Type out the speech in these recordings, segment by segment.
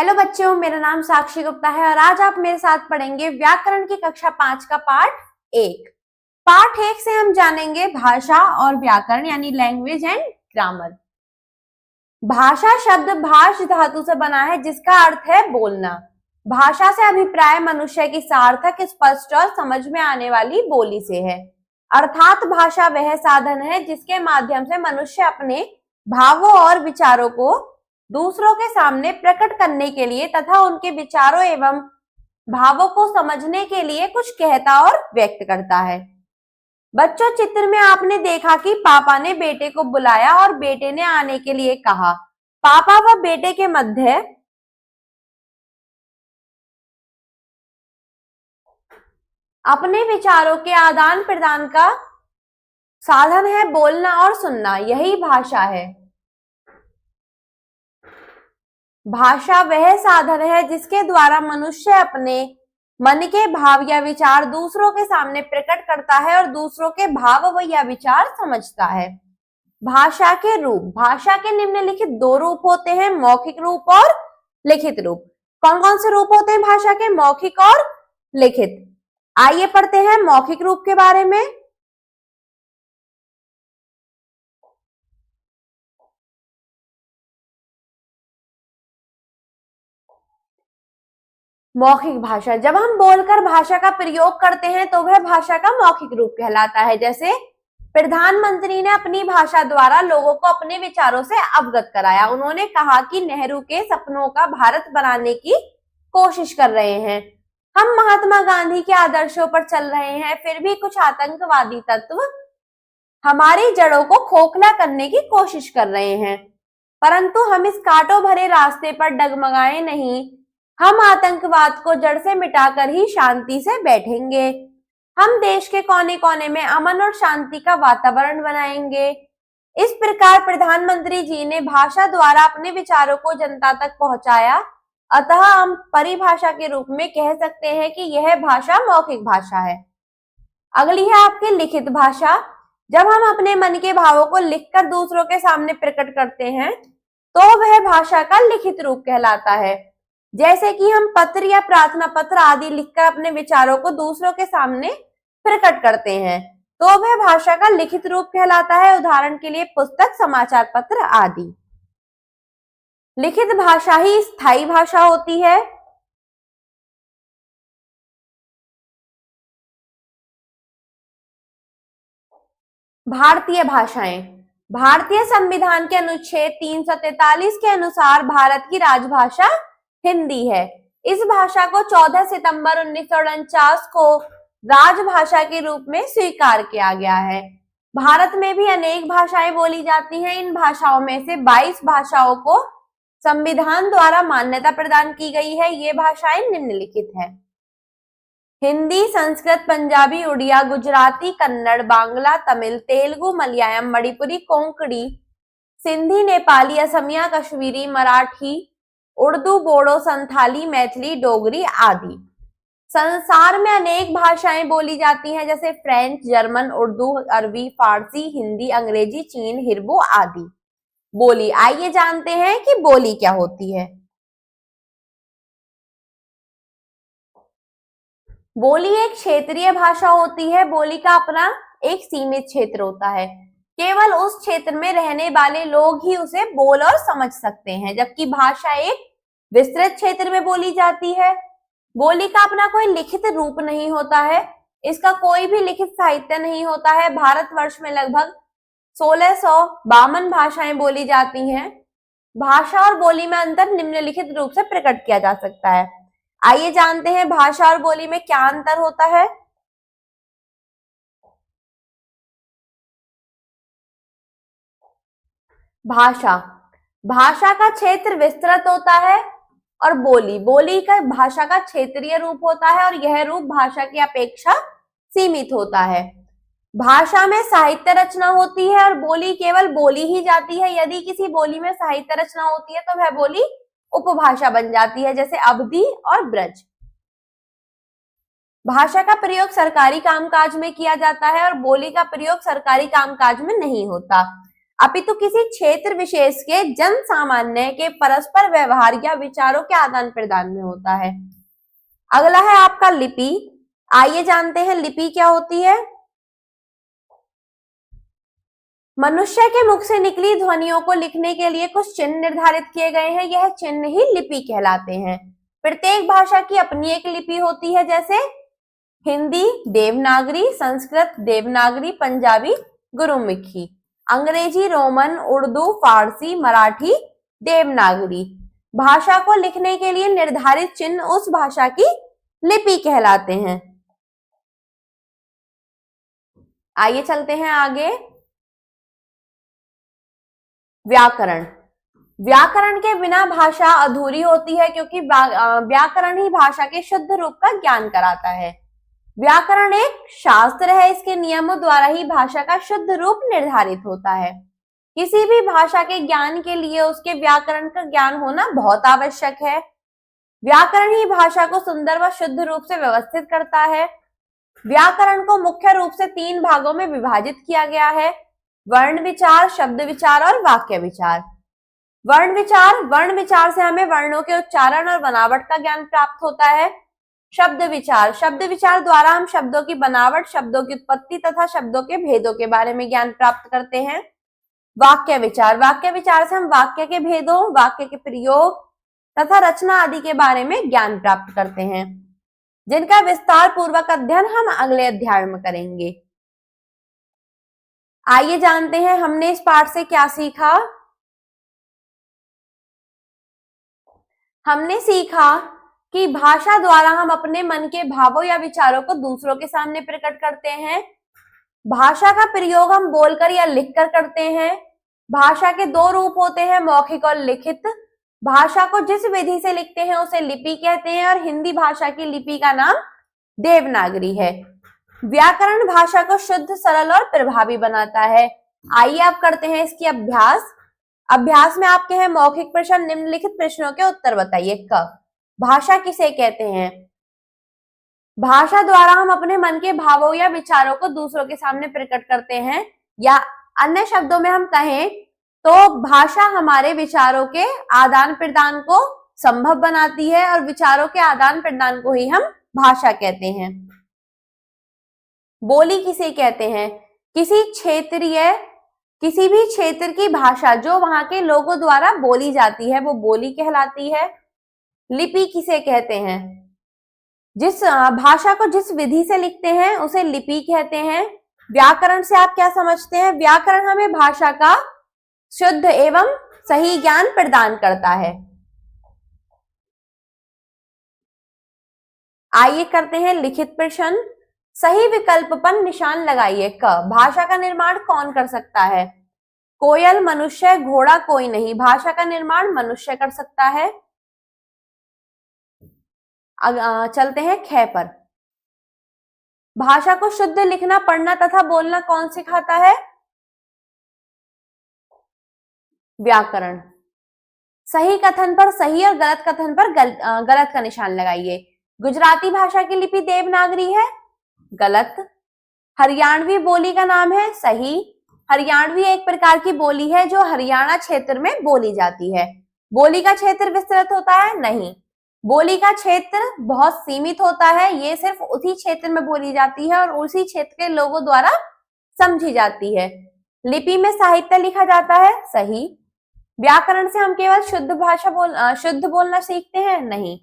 Hello बच्चों, मेरा नाम साक्षी गुप्ता है और आज आप मेरे साथ पढ़ेंगे व्याकरण की कक्षा 5 का पाठ 1। पाठ 1 से हम जानेंगे भाषा और व्याकरण यानी लैंग्वेज एंड ग्रामर। भाषा शब्द भाष धातु से बना है जिसका अर्थ है बोलना। भाषा से अभिप्राय मनुष्य की सार्थक, स्पष्ट और समझ में आने वाली बोली से है। अर्थात भाषा वह साधन है जिसके माध्यम से मनुष्य अपने भावों और विचारों को दूसरों के सामने प्रकट करने के लिए तथा उनके विचारों एवं भावों को समझने के लिए कुछ कहता और व्यक्त करता है। बच्चों, चित्र में आपने देखा कि पापा ने बेटे को बुलाया और बेटे ने आने के लिए कहा। पापा व बेटे के मध्य अपने विचारों के आदान प्रदान का साधन है बोलना और सुनना, यही भाषा है। भाषा वह साधन है जिसके द्वारा मनुष्य अपने मन के भाव या विचार दूसरों के सामने प्रकट करता है और दूसरों के भाव व या विचार समझता है। भाषा के रूप। भाषा के निम्नलिखित 2 रूप होते हैं, मौखिक रूप और लिखित रूप। कौन कौन से रूप होते हैं भाषा के? मौखिक और लिखित। आइए पढ़ते हैं मौखिक रूप के बारे में। मौखिक भाषा। जब हम बोलकर भाषा का प्रयोग करते हैं तो वह भाषा का मौखिक रूप कहलाता है। जैसे प्रधानमंत्री ने अपनी भाषा द्वारा लोगों को अपने विचारों से अवगत कराया। उन्होंने कहा कि नेहरू के सपनों का भारत बनाने की कोशिश कर रहे हैं। हम महात्मा गांधी के आदर्शों पर चल रहे हैं, फिर भी कुछ आतंकवादी तत्व हमारी जड़ों को खोखला करने की कोशिश कर रहे हैं, परंतु हम इस कांटों भरे रास्ते पर डगमगाए नहीं। हम आतंकवाद को जड़ से मिटाकर ही शांति से बैठेंगे। हम देश के कोने कोने में अमन और शांति का वातावरण बनाएंगे। इस प्रकार प्रधानमंत्री जी ने भाषा द्वारा अपने विचारों को जनता तक पहुंचाया। अतः हम परिभाषा के रूप में कह सकते हैं कि यह भाषा मौखिक भाषा है। अगली है आपकी लिखित भाषा। जब हम अपने मन के भावों को लिखकर दूसरों के सामने प्रकट करते हैं तो वह भाषा का लिखित रूप कहलाता है। जैसे कि हम पत्र या प्रार्थना पत्र आदि लिखकर अपने विचारों को दूसरों के सामने प्रकट करते हैं तो वह भाषा का लिखित रूप कहलाता है। उदाहरण के लिए पुस्तक, समाचार पत्र आदि। लिखित भाषा ही स्थायी भाषा होती है। भारतीय भाषाएं। भारतीय संविधान के अनुच्छेद 343 के अनुसार भारत की राजभाषा हिंदी है। इस भाषा को 14 सितंबर 1949 को राजभाषा के रूप में स्वीकार किया गया है। भारत में भी अनेक भाषाएं बोली जाती हैं। इन भाषाओं में से 22 भाषाओं को संविधान द्वारा मान्यता प्रदान की गई है। ये भाषाएं निम्नलिखित है: हिंदी, संस्कृत, पंजाबी, उड़िया, गुजराती, कन्नड़, बांग्ला, तमिल, तेलुगु, मलयालम, मणिपुरी, कोंकणी, सिंधी, नेपाली, असमिया, कश्मीरी, मराठी, उर्दू, बोडो, संथाली, मैथिली, डोगरी आदि। संसार में अनेक भाषाएं बोली जाती हैं, जैसे फ्रेंच, जर्मन, उर्दू, अरबी, फारसी, हिंदी, अंग्रेजी, चीन, हिब्रू आदि। बोली। आइए जानते हैं कि बोली क्या होती है। बोली एक क्षेत्रीय भाषा होती है। बोली का अपना एक सीमित क्षेत्र होता है। केवल उस क्षेत्र में रहने वाले लोग ही उसे बोल और समझ सकते हैं, जबकि भाषा एक विस्तृत क्षेत्र में बोली जाती है। बोली का अपना कोई लिखित रूप नहीं होता है। इसका कोई भी लिखित साहित्य नहीं होता है। भारतवर्ष में लगभग 1652 भाषाएं बोली जाती हैं। भाषा और बोली में अंतर निम्नलिखित रूप से प्रकट किया जा सकता है। आइए जानते हैं भाषा और बोली में क्या अंतर होता है। भाषा। भाषा का क्षेत्र विस्तृत होता है और बोली का भाषा का क्षेत्रीय रूप होता है और यह रूप भाषा की अपेक्षा सीमित होता है। भाषा में साहित्य रचना होती है और बोली केवल बोली ही जाती है। यदि किसी बोली में साहित्य रचना होती है तो वह बोली उपभाषा बन जाती है, जैसे अवधी और ब्रज। भाषा का प्रयोग सरकारी कामकाज में किया जाता है और बोली का प्रयोग सरकारी कामकाज में नहीं होता। अपितु किसी क्षेत्र विशेष के जन सामान्य के परस्पर व्यवहार या विचारों के आदान प्रदान में होता है। अगला है आपका लिपि। आइए जानते हैं लिपि क्या होती है। मनुष्य के मुख से निकली ध्वनियों को लिखने के लिए कुछ चिन्ह निर्धारित किए गए हैं, यह चिन्ह ही लिपि कहलाते हैं। प्रत्येक भाषा की अपनी एक लिपि होती है, जैसे हिंदी देवनागरी, संस्कृत देवनागरी, पंजाबी गुरुमुखी, अंग्रेजी रोमन, उर्दू, फारसी, मराठी देवनागरी। भाषा को लिखने के लिए निर्धारित चिन्ह उस भाषा की लिपि कहलाते हैं। आइए चलते हैं आगे। व्याकरण। व्याकरण के बिना भाषा अधूरी होती है, क्योंकि व्याकरण ही भाषा के शुद्ध रूप का ज्ञान कराता है। व्याकरण एक शास्त्र है, इसके नियमों द्वारा ही भाषा का शुद्ध रूप निर्धारित होता है। किसी भी भाषा के ज्ञान के लिए उसके व्याकरण का ज्ञान होना बहुत आवश्यक है। व्याकरण ही भाषा को सुंदर व शुद्ध रूप से व्यवस्थित करता है। व्याकरण को मुख्य रूप से 3 भागों में विभाजित किया गया है: वर्ण विचार, शब्द विचार और वाक्य विचार। वर्ण विचार से हमें वर्णों के उच्चारण और बनावट का ज्ञान प्राप्त होता है। शब्द विचार द्वारा हम शब्दों की बनावट, शब्दों की उत्पत्ति तथा शब्दों के भेदों के बारे में ज्ञान प्राप्त करते हैं। वाक्य विचार से हम वाक्य के भेदों, वाक्य के प्रयोग तथा रचना आदि के बारे में ज्ञान प्राप्त करते हैं, जिनका विस्तार पूर्वक अध्ययन हम अगले अध्याय में करेंगे। आइए जानते हैं हमने इस पाठ से क्या सीखा। हमने सीखा कि भाषा द्वारा हम अपने मन के भावों या विचारों को दूसरों के सामने प्रकट करते हैं। भाषा का प्रयोग हम बोलकर या लिखकर करते हैं। भाषा के 2 रूप होते हैं, मौखिक और लिखित। भाषा को जिस विधि से लिखते हैं उसे लिपि कहते हैं, और हिंदी भाषा की लिपि का नाम देवनागरी है। व्याकरण भाषा को शुद्ध, सरल और प्रभावी बनाता है। आइए आप करते हैं इसकी अभ्यास में आपके हैं मौखिक प्रश्न। निम्नलिखित प्रश्नों के उत्तर बताइए। क, भाषा किसे कहते हैं? भाषा द्वारा हम अपने मन के भावों या विचारों को दूसरों के सामने प्रकट करते हैं, या अन्य शब्दों में हम कहें तो भाषा हमारे विचारों के आदान प्रदान को संभव बनाती है, और विचारों के आदान प्रदान को ही हम भाषा कहते हैं। बोली किसे कहते हैं? किसी भी क्षेत्र की भाषा जो वहां के लोगों द्वारा बोली जाती है वो बोली कहलाती है। लिपि किसे कहते हैं? जिस भाषा को जिस विधि से लिखते हैं उसे लिपि कहते हैं। व्याकरण से आप क्या समझते हैं? व्याकरण हमें भाषा का शुद्ध एवं सही ज्ञान प्रदान करता है। आइए करते हैं लिखित प्रश्न। सही विकल्प पर निशान लगाइए। क, भाषा का निर्माण कौन कर सकता है? कोयल, मनुष्य, घोड़ा कोई नहीं। भाषा का निर्माण मनुष्य कर सकता है। चलते हैं ख पर। भाषा को शुद्ध लिखना, पढ़ना तथा बोलना कौन सिखाता है? व्याकरण। सही कथन पर सही और गलत कथन पर गलत का निशान लगाइए। गुजराती भाषा की लिपि देवनागरी है। गलत। हरियाणवी बोली का नाम है। सही। हरियाणवी एक प्रकार की बोली है जो हरियाणा क्षेत्र में बोली जाती है। बोली का क्षेत्र विस्तृत होता है? नहीं, बोली का क्षेत्र बहुत सीमित होता है। ये सिर्फ उसी क्षेत्र में बोली जाती है और उसी क्षेत्र के लोगों द्वारा समझी जाती है। लिपि में साहित्य लिखा जाता है। सही। व्याकरण से हम केवल शुद्ध बोलना सीखते हैं? नहीं,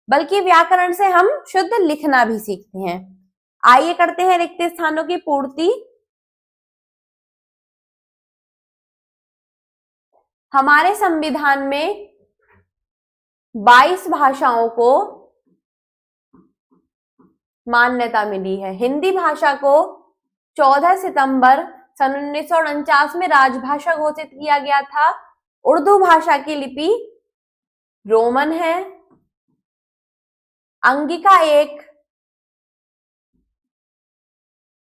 बल्कि व्याकरण से हम शुद्ध लिखना भी सीखते हैं। आइए करते हैं रिक्त स्थानों की पूर्ति। हमारे संविधान में 22 भाषाओं को मान्यता मिली है। हिंदी भाषा को 14 सितंबर सन 1949 में राजभाषा घोषित किया गया था। उर्दू भाषा की लिपि रोमन है। अंगिका एक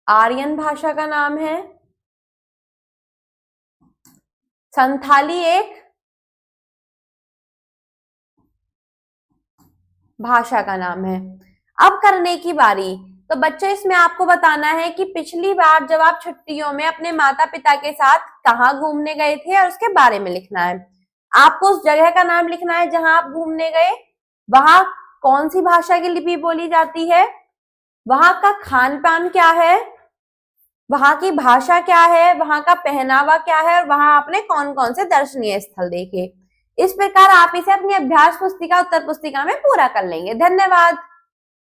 आर्यन भाषा का नाम है। संथाली एक भाषा का नाम है। अब करने की बारी। तो बच्चों इसमें आपको बताना है कि पिछली बार जब आप छुट्टियों में अपने माता पिता के साथ कहाँ घूमने गए थे और उसके बारे में लिखना है। आपको उस जगह का नाम लिखना है जहां आप घूमने गए, वहां कौन सी भाषा की लिपि बोली जाती है, वहां का खान पान क्या है, वहां की भाषा क्या है, वहां का पहनावा क्या है और वहां आपने कौन कौन से दर्शनीय स्थल देखे। इस प्रकार आप इसे अपनी अभ्यास पुस्तिका उत्तर पुस्तिका में पूरा कर लेंगे। धन्यवाद।